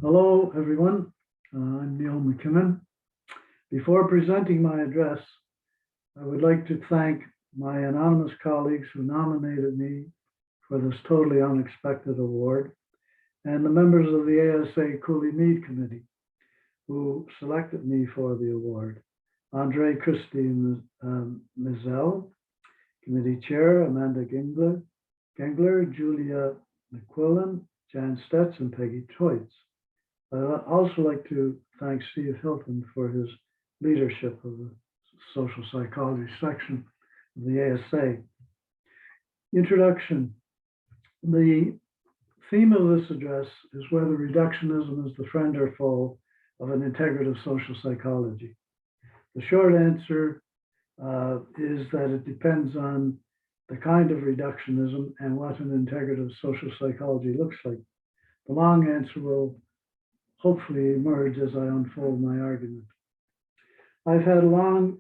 Hello, everyone. I'm Neil MacKinnon. Before presenting my address, I would like to thank my anonymous colleagues who nominated me for this totally unexpected award, and the members of the ASA Cooley-Mead Committee who selected me for the award. Andre Christie Mizell, Committee Chair, Amanda Gengler, Julia McQuillan, Jan Stetz, and Peggy Toitz. I'd also like to thank Steve Hilton for his leadership of the Social Psychology section of the ASA. Introduction. The theme of this address is whether reductionism is the friend or foe of an integrative social psychology. The short answer is that it depends on the kind of reductionism and what an integrative social psychology looks like. The long answer will hopefully emerge as I unfold my argument. I've had a long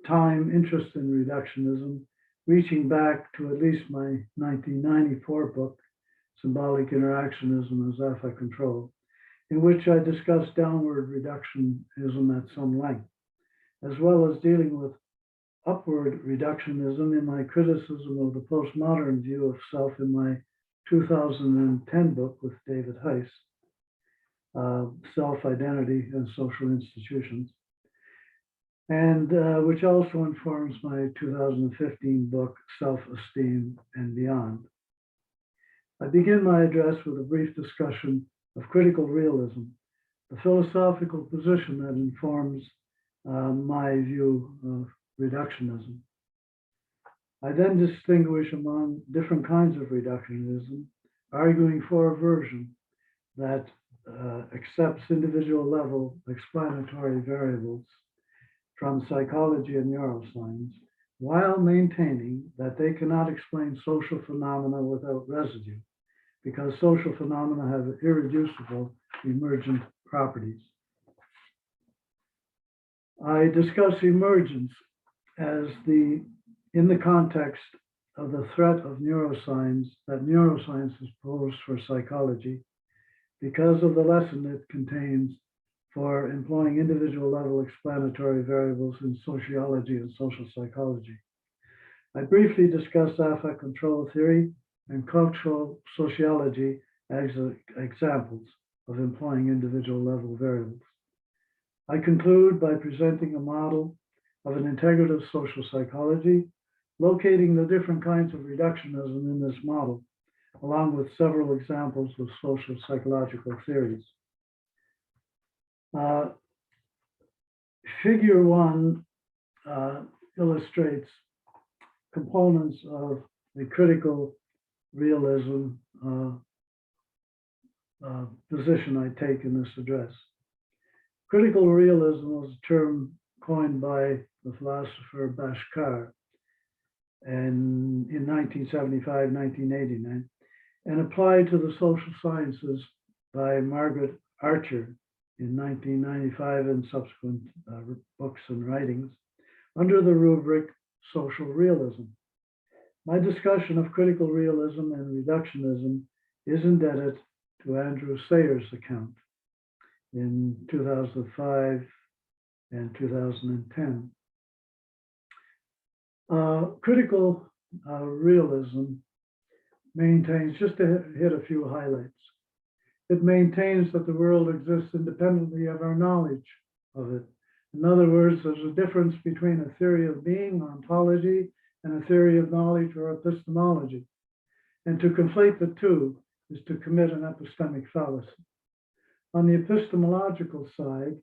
time interest in reductionism, reaching back to at least my 1994 book, Symbolic Interactionism as Affect Control, in which I discussed downward reductionism at some length, as well as dealing with upward reductionism in my criticism of the postmodern view of self in my 2010 book with David Heiss, Self-Identity and Social Institutions, and which also informs my 2015 book, Self-Esteem and Beyond. I begin my address with a brief discussion of critical realism, the philosophical position that informs my view of reductionism. I then distinguish among different kinds of reductionism, arguing for a version that accepts individual level explanatory variables from psychology and neuroscience, while maintaining that they cannot explain social phenomena without residue, because social phenomena have irreducible emergent properties. I discuss emergence as in the context of the threat of neuroscience that neuroscience has posed for psychology, because of the lesson it contains for employing individual level explanatory variables in sociology and social psychology. I briefly discuss affect control theory and cultural sociology as examples of employing individual level variables. I conclude by presenting a model of an integrative social psychology, locating the different kinds of reductionism in this model, along with several examples of social psychological theories. Figure 1 illustrates components of the critical realism position I take in this address. Critical realism was a term coined by the philosopher Bashkar in 1975, 1989, and applied to the social sciences by Margaret Archer in 1995 and subsequent books and writings under the rubric social realism. My discussion of critical realism and reductionism is indebted to Andrew Sayer's account in 2005 and 2010. Critical realism maintains, just to hit a few highlights, it maintains that the world exists independently of our knowledge of it. In other words, there's a difference between a theory of being, ontology, and a theory of knowledge or epistemology. And to conflate the two is to commit an epistemic fallacy. On the epistemological side,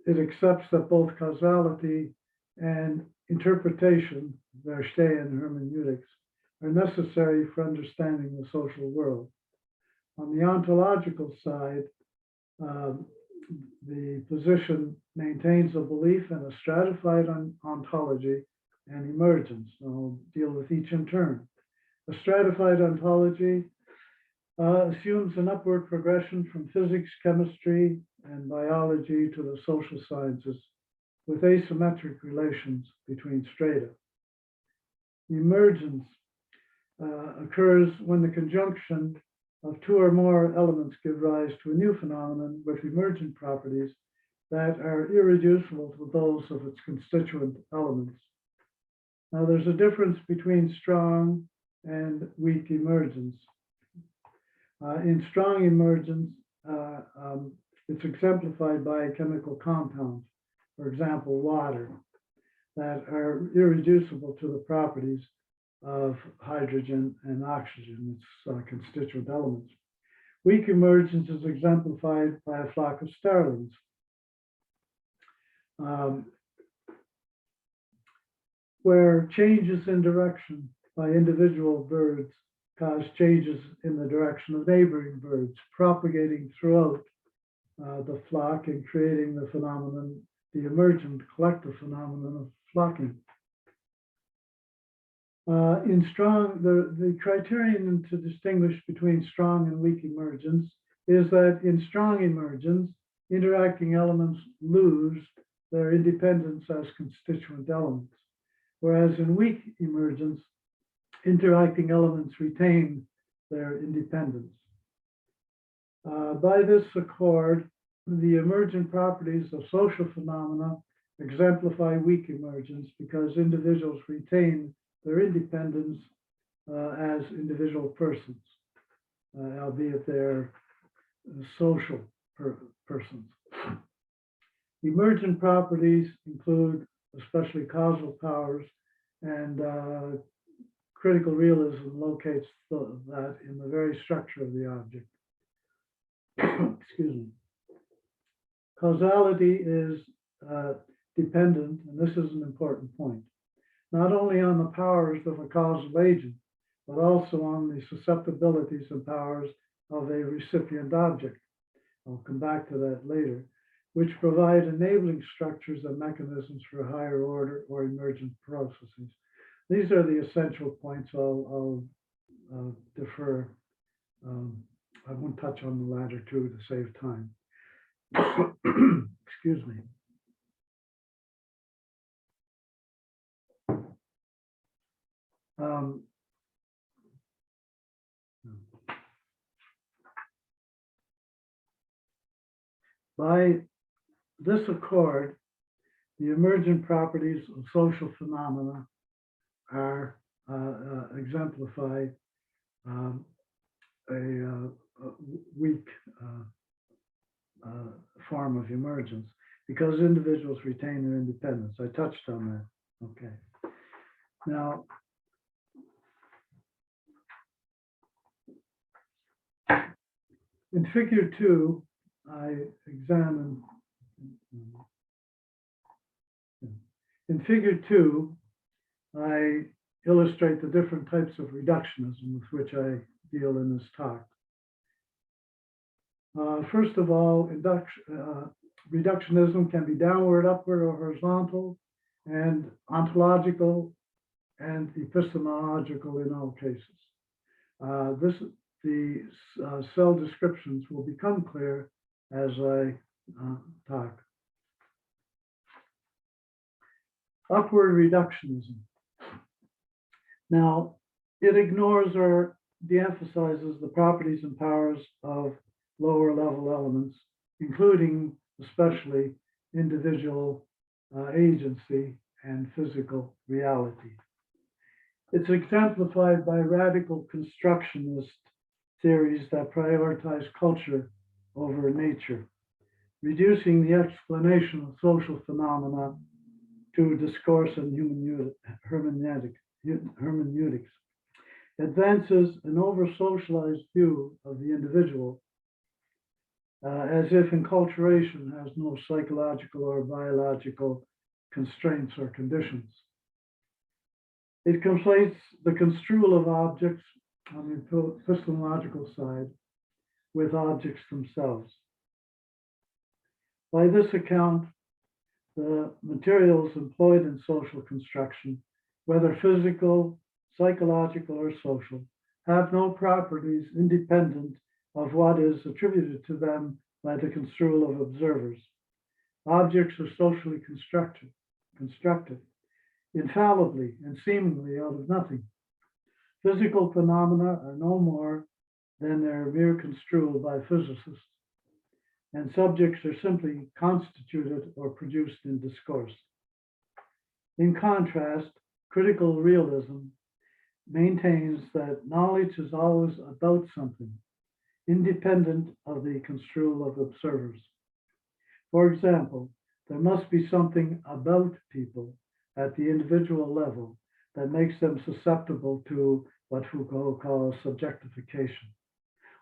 it accepts that both causality and interpretation, Verstehen hermeneutics, are necessary for understanding the social world. On the ontological side, the position maintains a belief in a stratified ontology and emergence. I'll deal with each in turn. A stratified ontology assumes an upward progression from physics, chemistry, and biology to the social sciences with asymmetric relations between strata. Emergence occurs when the conjunction of two or more elements give rise to a new phenomenon with emergent properties that are irreducible to those of its constituent elements. Now, there's a difference between strong and weak emergence. In strong emergence, it's exemplified by chemical compounds, for example, water, that are irreducible to the properties of hydrogen and oxygen, its constituent elements. Weak emergence is exemplified by a flock of starlings. Where changes in direction by individual birds cause changes in the direction of neighboring birds, propagating throughout the flock and creating the phenomenon, the emergent collective phenomenon of flocking. In strong, the criterion to distinguish between strong and weak emergence is that in strong emergence, interacting elements lose their independence as constituent elements, whereas in weak emergence, interacting elements retain their independence. By this accord, the emergent properties of social phenomena exemplify weak emergence because individuals retain their independence as individual persons, albeit they're social persons. Emergent properties include especially causal powers, and critical realism locates that in the very structure of the object. Excuse me. Causality is dependent, and this is an important point, not only on the powers of a causal agent, but also on the susceptibilities and powers of a recipient object. I'll come back to that later, which provide enabling structures and mechanisms for higher order or emergent processes. These are the essential points. I'll defer. I won't touch on the latter two to save time. Excuse me. By this accord, the emergent properties of social phenomena are exemplified a weak form of emergence because individuals retain their independence. I touched on that. Okay. Now, in figure 2, I examine. In figure 2, I illustrate the different types of reductionism with which I deal in this talk. First of all, reductionism can be downward, upward, or horizontal, and ontological and epistemological in all cases. The cell descriptions will become clear as I talk. Upward reductionism. Now, it ignores or de-emphasizes the properties and powers of lower level elements, including especially individual agency and physical reality. It's exemplified by radical constructionist theories that prioritize culture over nature, reducing the explanation of social phenomena to discourse and human hermeneutics, advances an over-socialized view of the individual as if enculturation has no psychological or biological constraints or conditions. It conflates the construal of objects on the epistemological side with objects themselves. By this account, the materials employed in social construction, whether physical, psychological, or social, have no properties independent of what is attributed to them by the construal of observers. Objects are socially constructed infallibly and seemingly out of nothing. Physical phenomena are no more than their mere construal by physicists, and subjects are simply constituted or produced in discourse. In contrast, critical realism maintains that knowledge is always about something, independent of the construal of observers. For example, there must be something about people at the individual level that makes them susceptible to what Foucault calls subjectification,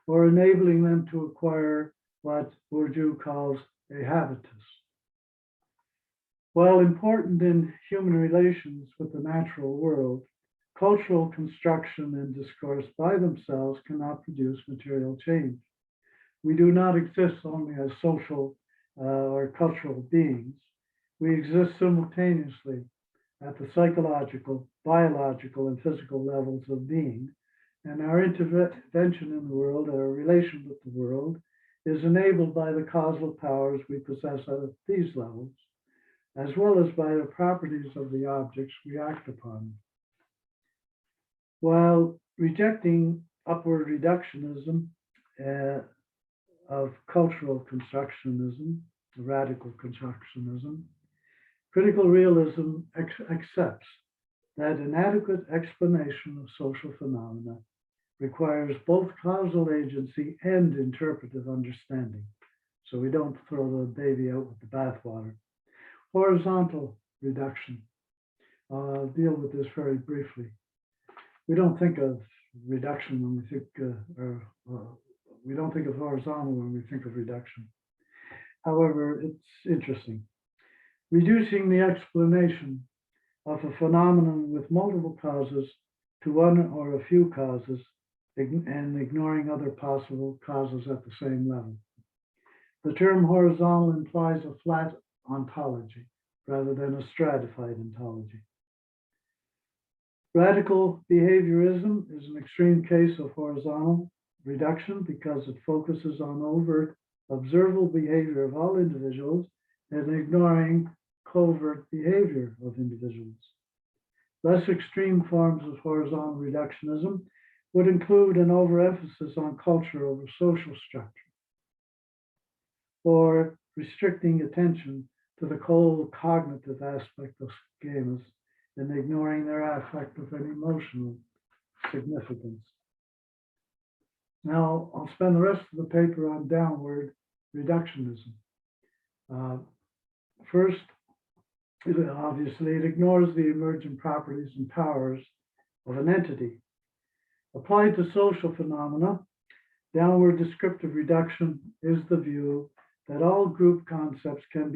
or enabling them to acquire what Bourdieu calls a habitus. While important in human relations with the natural world, cultural construction and discourse by themselves cannot produce material change. We do not exist only as social or cultural beings. We exist simultaneously at the psychological, biological, and physical levels of being, and our intervention in the world, our relation with the world, is enabled by the causal powers we possess at these levels, as well as by the properties of the objects we act upon. While rejecting upward reductionism of cultural constructionism, radical constructionism, critical realism accepts that an adequate explanation of social phenomena requires both causal agency and interpretive understanding. So we don't throw the baby out with the bathwater. Horizontal reduction. I'll deal with this very briefly. We don't think of reduction when we think, we don't think of horizontal when we think of reduction. However, it's interesting. Reducing the explanation of a phenomenon with multiple causes to one or a few causes and ignoring other possible causes at the same level. The term horizontal implies a flat ontology rather than a stratified ontology. Radical behaviorism is an extreme case of horizontal reduction because it focuses on overt, observable behavior of all individuals and ignoring covert behavior of individuals. Less extreme forms of horizontal reductionism would include an overemphasis on culture over social structure, or restricting attention to the cold cognitive aspect of schemas and ignoring their affective and emotional significance. Now, I'll spend the rest of the paper on downward reductionism. First, obviously, it ignores the emergent properties and powers of an entity. Applied to social phenomena, downward descriptive reduction is the view that all group concepts can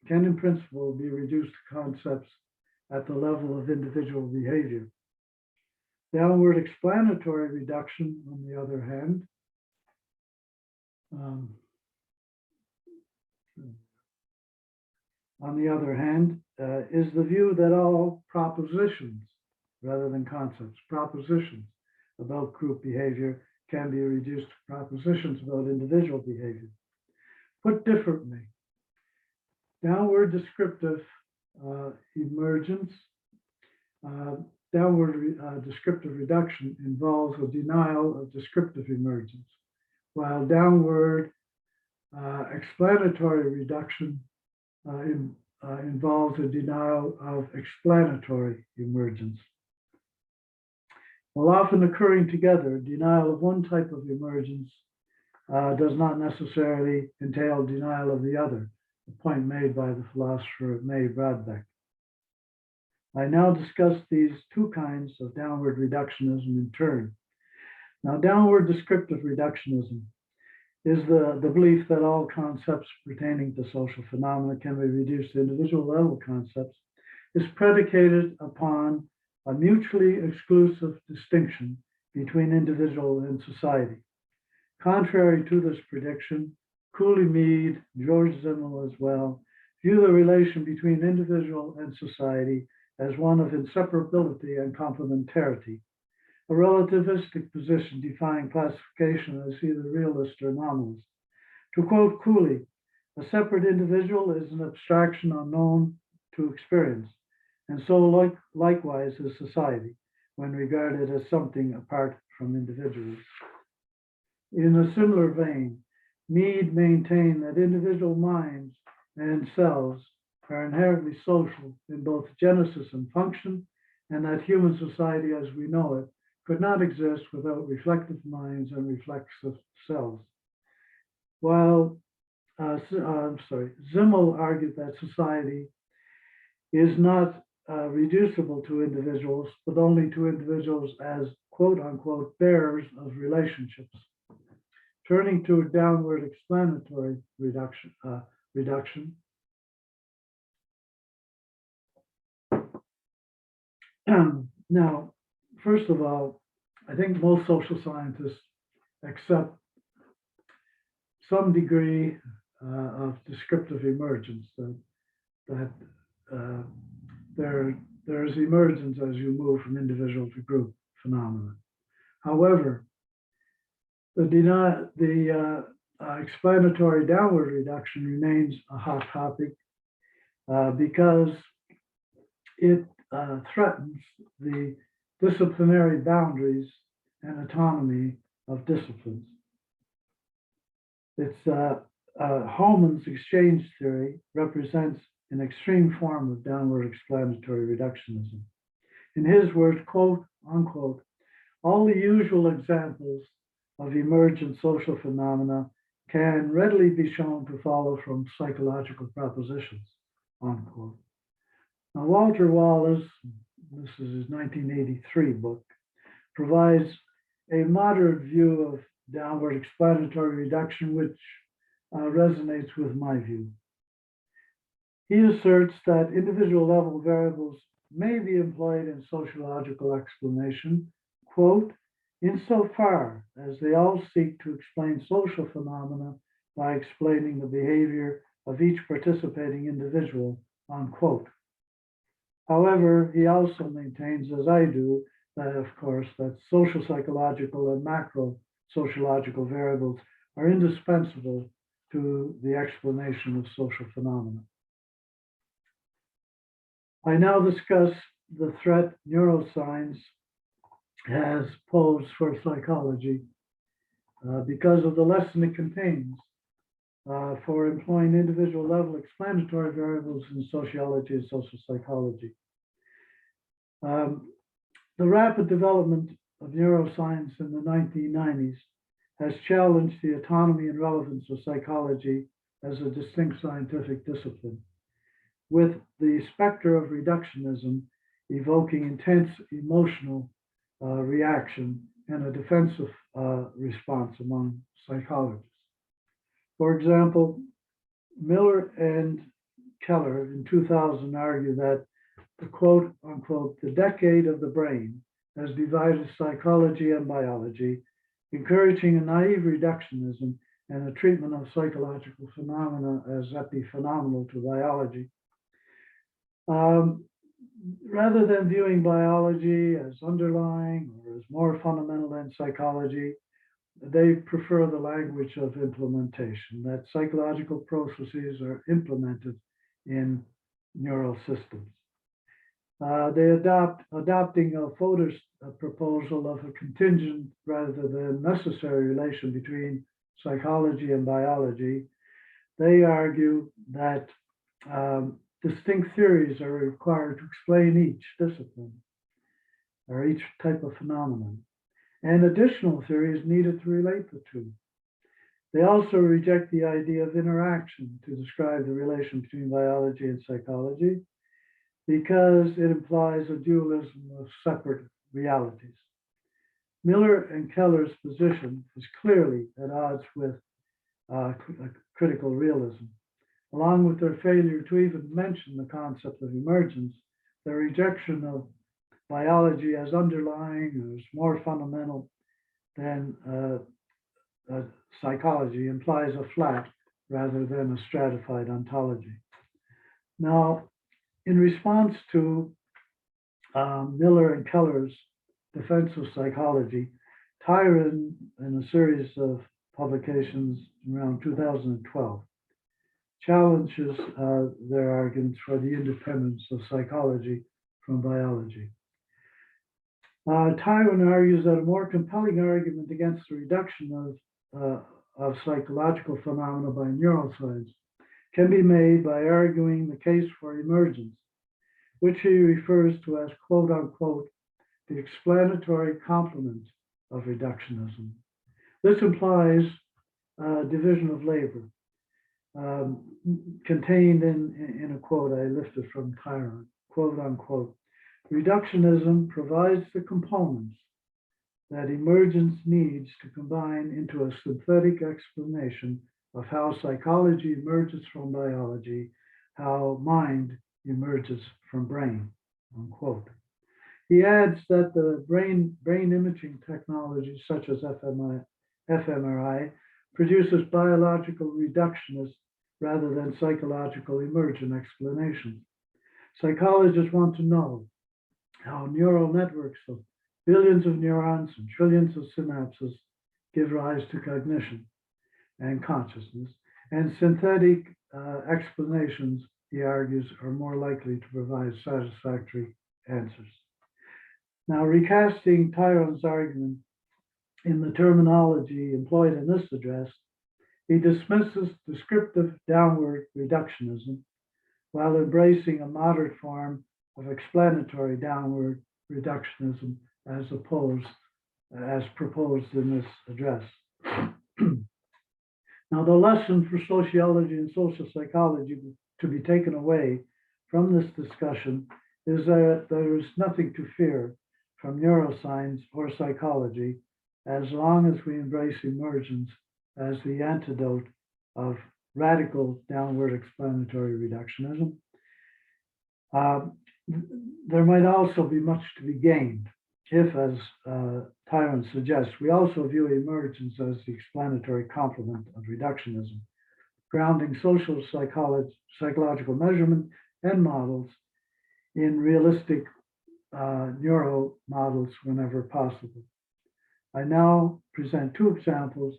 in principle be reduced to concepts at the level of individual behavior. Downward explanatory reduction, on the other hand, is the view that all propositions, rather than concepts, propositions about group behavior can be reduced to propositions about individual behavior. Put differently, downward descriptive emergence, descriptive reduction involves a denial of descriptive emergence, while downward explanatory reduction involves a denial of explanatory emergence. While often occurring together, denial of one type of emergence does not necessarily entail denial of the other, a point made by the philosopher May Bradbeck. I now discuss these two kinds of downward reductionism in turn. Now, downward descriptive reductionism is the belief that all concepts pertaining to social phenomena can be reduced to individual level concepts, is predicated upon a mutually exclusive distinction between individual and society. Contrary to this prediction, Cooley-Mead, George Simmel as well, view the relation between individual and society as one of inseparability and complementarity, a relativistic position defying classification as either realist or nominalist. To quote Cooley, a separate individual is an abstraction unknown to experience, and so likewise is society, when regarded as something apart from individuals. In a similar vein, Mead maintained that individual minds and selves are inherently social in both genesis and function, and that human society as we know it could not exist without reflective minds and reflexive selves. While Zimmel argued that society is not reducible to individuals, but only to individuals as quote unquote bearers of relationships. Turning to downward explanatory reduction. Now, first of all, I think most social scientists accept some degree of descriptive emergence, that there is emergence as you move from individual to group phenomena. However, the explanatory downward reduction remains a hot topic because it threatens the disciplinary boundaries and autonomy of disciplines. It's Holman's exchange theory represents an extreme form of downward explanatory reductionism. In his words, quote unquote, all the usual examples of emergent social phenomena can readily be shown to follow from psychological propositions, unquote. Now, Walter Wallace, this is his 1983 book, provides a moderate view of downward explanatory reduction, which resonates with my view. He asserts that individual level variables may be employed in sociological explanation, quote, insofar as they all seek to explain social phenomena by explaining the behavior of each participating individual, unquote. However, he also maintains, as I do, that of course, that social psychological and macro sociological variables are indispensable to the explanation of social phenomena. I now discuss the threat neuroscience has posed for psychology because of the lesson it contains for employing individual level explanatory variables in sociology and social psychology. The rapid development of neuroscience in the 1990s has challenged the autonomy and relevance of psychology as a distinct scientific discipline, with the specter of reductionism evoking intense emotional reaction and a defensive response among psychologists. For example, Miller and Keller in 2000 argue that the quote unquote, the decade of the brain has divided psychology and biology, encouraging a naive reductionism and a treatment of psychological phenomena as epiphenomenal to biology. Rather than viewing biology as underlying or as more fundamental than psychology, they prefer the language of implementation, that psychological processes are implemented in neural systems. They adopting a Fodor's proposal of a contingent rather than necessary relation between psychology and biology. They argue that distinct theories are required to explain each discipline or each type of phenomenon, and additional theories needed to relate the two. They also reject the idea of interaction to describe the relation between biology and psychology because it implies a dualism of separate realities. Miller and Keller's position is clearly at odds with critical realism. Along with their failure to even mention the concept of emergence, their rejection of biology as underlying or as more fundamental than psychology implies a flat rather than a stratified ontology. Now, in response to Miller and Keller's defense of psychology, Tyron, in a series of publications around 2012, challenges their arguments for the independence of psychology from biology. Tyron argues that a more compelling argument against the reduction of of psychological phenomena by neuroscience can be made by arguing the case for emergence, which he refers to as quote unquote the explanatory complement of reductionism. This implies division of labor, contained in a quote I lifted from Tyron, quote unquote. Reductionism provides the components that emergence needs to combine into a synthetic explanation of how psychology emerges from biology, how mind emerges from brain, unquote. He adds that the brain imaging technology such as fMRI produces biological reductionists rather than psychological emergent explanations. Psychologists want to know how neural networks of billions of neurons and trillions of synapses give rise to cognition and consciousness, and synthetic explanations, he argues, are more likely to provide satisfactory answers. Now, recasting Tyron's argument in the terminology employed in this address, he dismisses descriptive downward reductionism while embracing a moderate form of explanatory downward reductionism as proposed in this address. Now, the lesson for sociology and social psychology to be taken away from this discussion is that there is nothing to fear from neuroscience or psychology as long as we embrace emergence as the antidote of radical downward explanatory reductionism. There might also be much to be gained if, as Tyron suggests, we also view emergence as the explanatory complement of reductionism, grounding social psychological measurement and models in realistic neuro models whenever possible. I now present two examples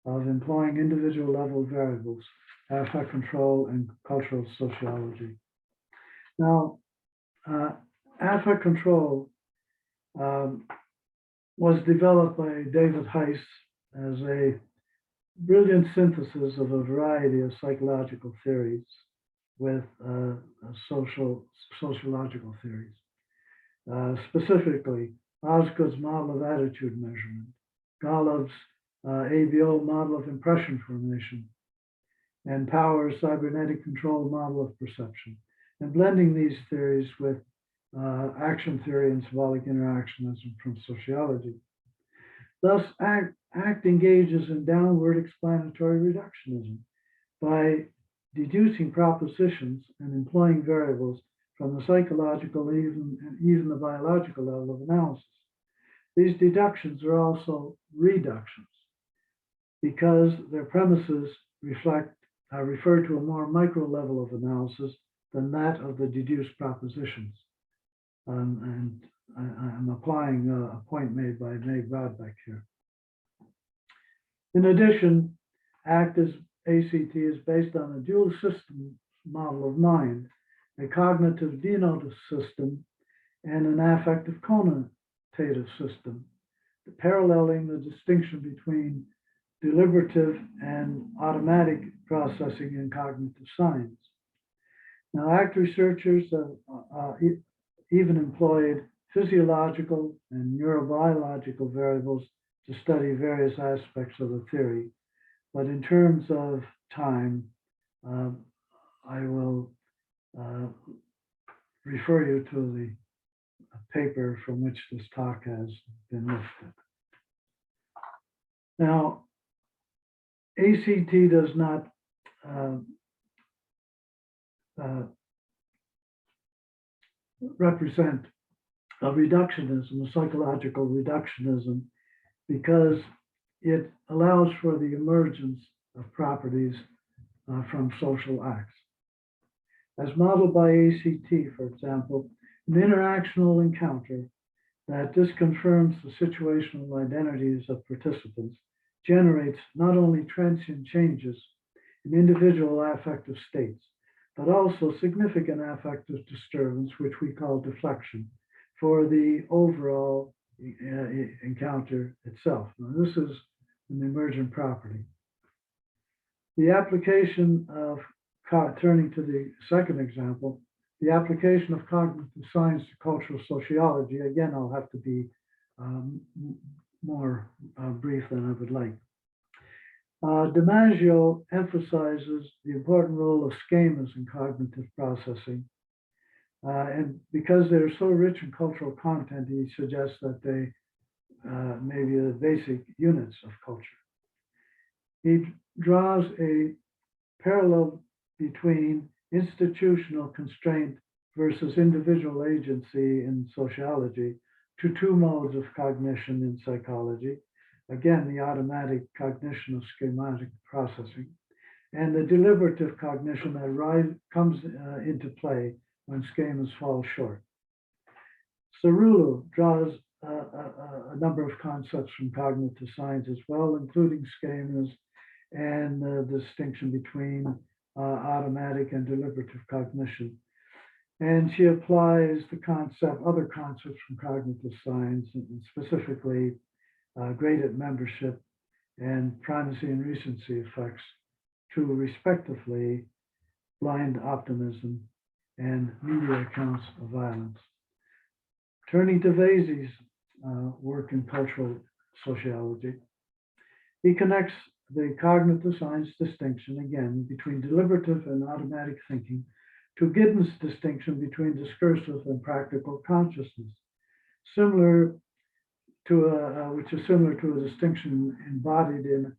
of employing individual level variables, affect control and cultural sociology. Now, affect control was developed by David Heiss as a brilliant synthesis of a variety of psychological theories with sociological theories. Specifically, Osgood's model of attitude measurement, Golub's ABO model of impression formation, and Power's cybernetic control model of perception, and blending these theories with action theory and symbolic interactionism from sociology. Thus, ACT engages in downward explanatory reductionism by deducing propositions and employing variables from the psychological, even the biological level of analysis. These deductions are also reductions because their premises refer to a more micro level of analysis than that of the deduced propositions. And I'm applying a point made by Meg Rodbeck here. In addition, ACT is based on a dual system model of mind, a cognitive denotative system and an affective connotative system, paralleling the distinction between deliberative and automatic processing in cognitive science. Now, ACT researchers have even employed physiological and neurobiological variables to study various aspects of the theory. But in terms of time, I will refer you to the paper from which this talk has been lifted. Now, ACT does not represent a reductionism, a psychological reductionism, because it allows for the emergence of properties from social acts. As modeled by ACT, for example, an interactional encounter that disconfirms the situational identities of participants generates not only transient changes in individual affective states, but also significant affective disturbance, which we call deflection, for the overall encounter itself. Now, this is and emergent property. The application of, turning to the second example, the application of cognitive science to cultural sociology. Again, I'll have to be more brief than I would like. DiMaggio emphasizes the important role of schemas in cognitive processing. And because they're so rich in cultural content, he suggests that they may be the basic units of culture. He draws a parallel between institutional constraint versus individual agency in sociology to two modes of cognition in psychology. Again, the automatic cognition of schematic processing and the deliberative cognition that comes into play when schemas fall short. Cerullo draws a number of concepts from cognitive science as well, including schemas and the distinction between automatic and deliberative cognition. And she applies other concepts from cognitive science, and specifically graded membership and primacy and recency effects to respectively blind optimism and media accounts of violence. Turning to Vasey's work in cultural sociology, he connects the cognitive science distinction, again, between deliberative and automatic thinking to Giddens' distinction between discursive and practical consciousness, which is similar to a distinction embodied in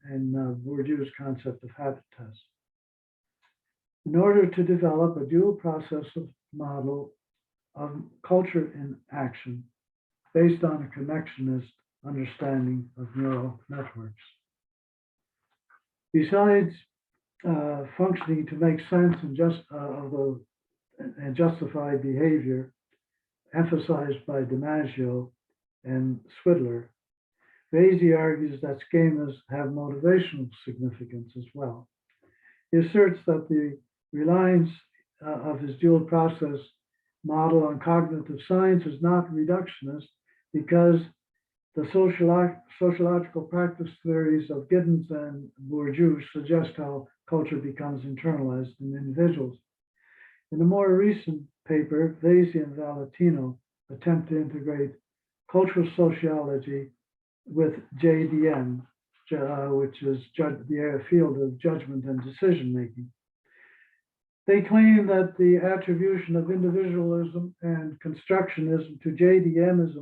Bourdieu's concept of habitus. In order to develop a dual process model of culture in action based on a connectionist understanding of neural networks. Besides functioning to make sense and justify behavior emphasized by DiMaggio and Swidler, Vasey argues that schemas have motivational significance as well. He asserts that the reliance of his dual process model on cognitive science is not reductionist because the sociological practice theories of Giddens and Bourdieu suggest how culture becomes internalized in individuals. In a more recent paper, Vasey and Valentino attempt to integrate cultural sociology with JDM, which is the field of judgment and decision making. They claim that the attribution of individualism and constructionism to JDM is a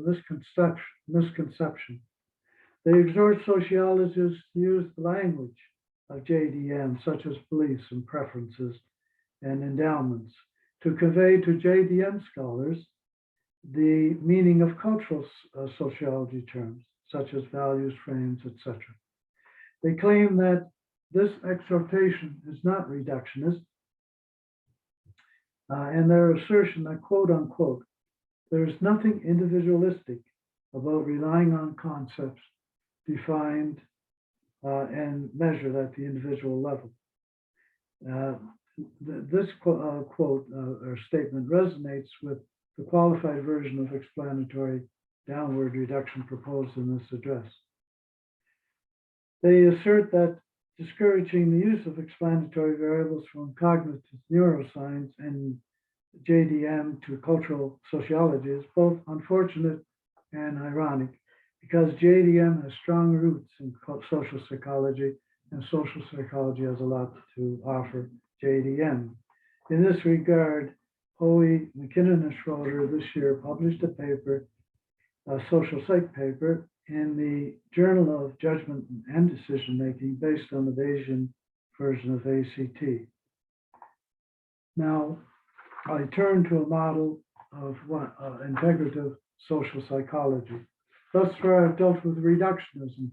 misconception. They exhort sociologists to use the language of JDM, such as beliefs and preferences and endowments, to convey to JDM scholars the meaning of cultural sociology terms, such as values, frames, etc. They claim that this exhortation is not reductionist, and their assertion that, quote unquote, there is nothing individualistic about relying on concepts defined and measured at the individual level. This quote or statement resonates with the qualified version of explanatory downward reduction proposed in this address. They assert that discouraging the use of explanatory variables from cognitive neuroscience and JDM to cultural sociology is both unfortunate and ironic, because JDM has strong roots in social psychology, and social psychology has a lot to offer JDM. In this regard, Hoey, MacKinnon, and Schroeder this year published a paper, a social psych paper, in the Journal of Judgment and Decision Making based on the Bayesian version of ACT. Now, I turn to a model of integrative social psychology. Thus far, I've dealt with reductionism.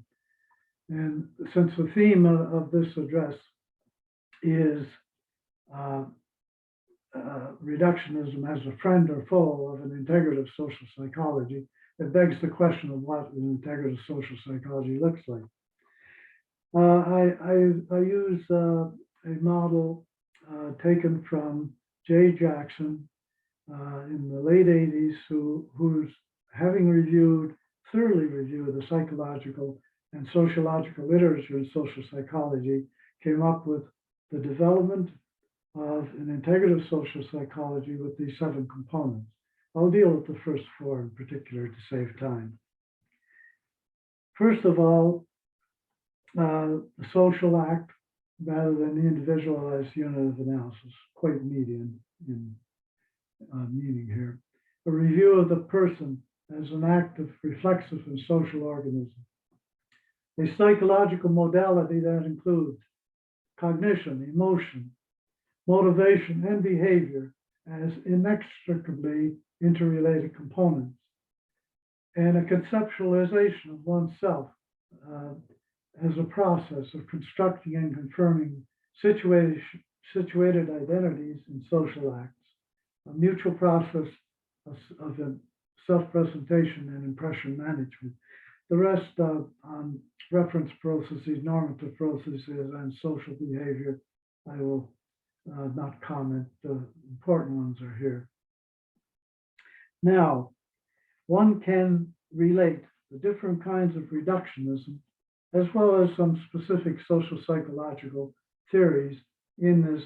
And since the theme of this address is reductionism as a friend or foe of an integrative social psychology, it begs the question of what an integrative social psychology looks like. I use a model taken from Jay Jackson in the late 80s, who's having thoroughly reviewed the psychological and sociological literature in social psychology came up with the development of an integrative social psychology with these 7 components. I'll deal with the first 4 in particular to save time. First of all, the social act rather than the individualized unit of analysis, quite median in meaning here. A review of the person as an active, reflexive, and social organism. A psychological modality that includes cognition, emotion, motivation, and behavior as inextricably interrelated components, and a conceptualization of oneself as a process of constructing and confirming situated identities in social acts, a mutual process of self-presentation and impression management. The rest on reference processes, normative processes, and social behavior, I will not comment. The important ones are here. Now, one can relate the different kinds of reductionism as well as some specific social psychological theories in this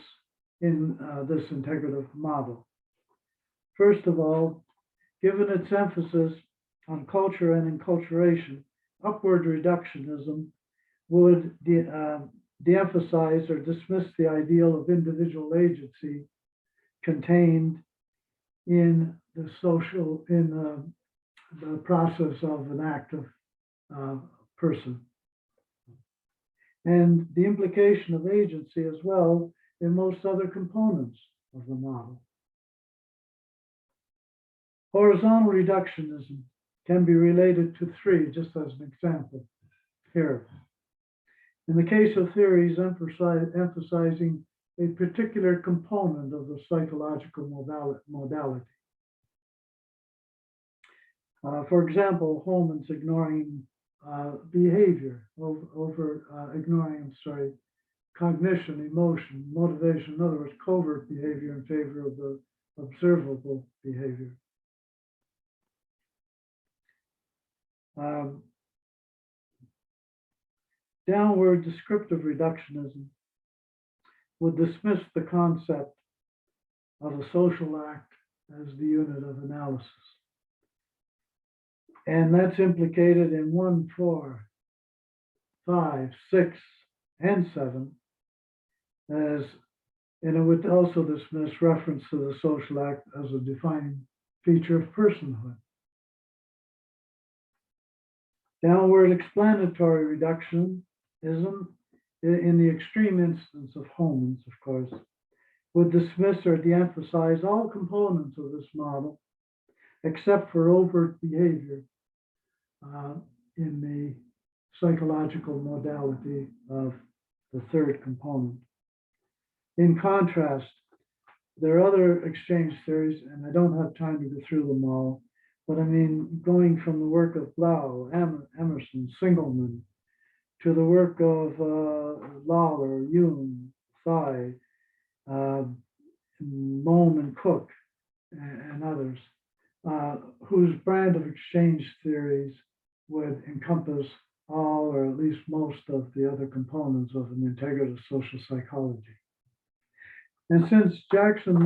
integrative model. First of all, given its emphasis on culture and enculturation, upward reductionism would de-emphasize or dismiss the ideal of individual agency contained in the the process of an active person, and the implication of agency as well in most other components of the model. Horizontal reductionism can be related to 3, just as an example here. In the case of theories emphasizing a particular component of the psychological modality. For example, Holman's ignoring behavior ignoring cognition, emotion, motivation, in other words, covert behavior in favor of the observable behavior. Downward descriptive reductionism would dismiss the concept of a social act as the unit of analysis. And that's implicated in 1, 4, 5, 6, and 7, and it would also dismiss reference to the social act as a defining feature of personhood. Downward explanatory reductionism, in the extreme instance of Holman's, of course, would dismiss or de-emphasize all components of this model, except for overt behavior in the psychological modality of the 3rd component. In contrast, there are other exchange theories, and I don't have time to go through them all, but I mean, going from the work of Blau, Emerson, Singelman, to the work of Lawler, Jung, Thye, Mohm and Cook, and others, whose brand of exchange theories would encompass all or at least most of the other components of an integrative social psychology. And since Jackson's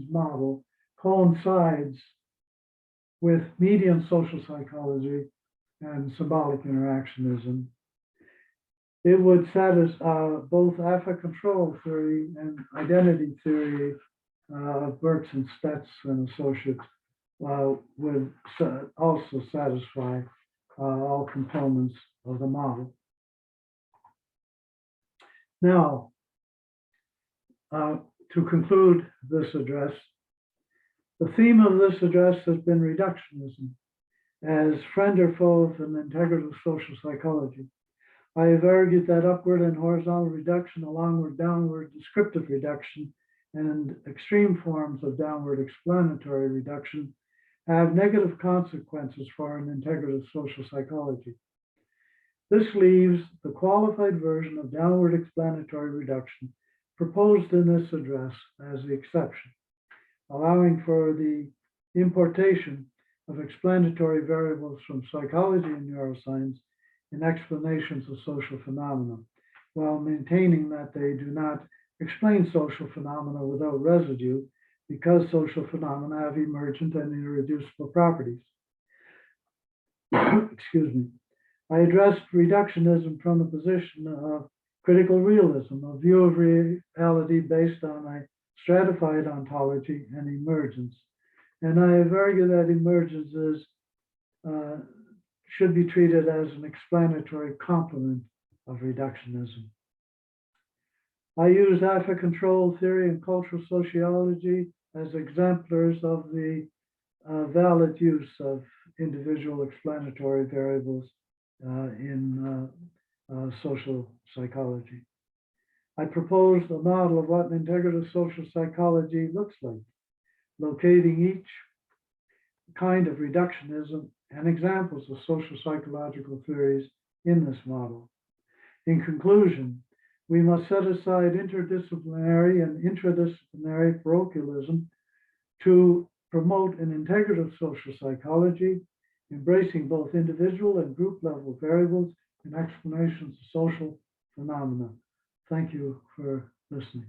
model coincides with median social psychology and symbolic interactionism, it would satisfy both affect control theory and identity theory of Burks and Stetz and Associates would also satisfy all components of the model. Now, to conclude this address, the theme of this address has been reductionism as friend or foe of an integrative social psychology. I have argued that upward and horizontal reduction, along with downward descriptive reduction and extreme forms of downward explanatory reduction, have negative consequences for an integrative social psychology. This leaves the qualified version of downward explanatory reduction proposed in this address as the exception, allowing for the importation of explanatory variables from psychology and neuroscience in explanations of social phenomena, while maintaining that they do not explain social phenomena without residue, because social phenomena have emergent and irreducible properties. Excuse me. I addressed reductionism from the position of critical realism, a view of reality based on a stratified ontology and emergence. And I have argued that emergence should be treated as an explanatory complement of reductionism. I use affect control theory and cultural sociology as exemplars of the valid use of individual explanatory variables in social psychology. I proposed a model of what an integrative social psychology looks like, locating each kind of reductionism and examples of social psychological theories in this model. In conclusion, we must set aside interdisciplinary and intradisciplinary parochialism to promote an integrative social psychology, embracing both individual and group level variables and explanations of social phenomena. Thank you for listening.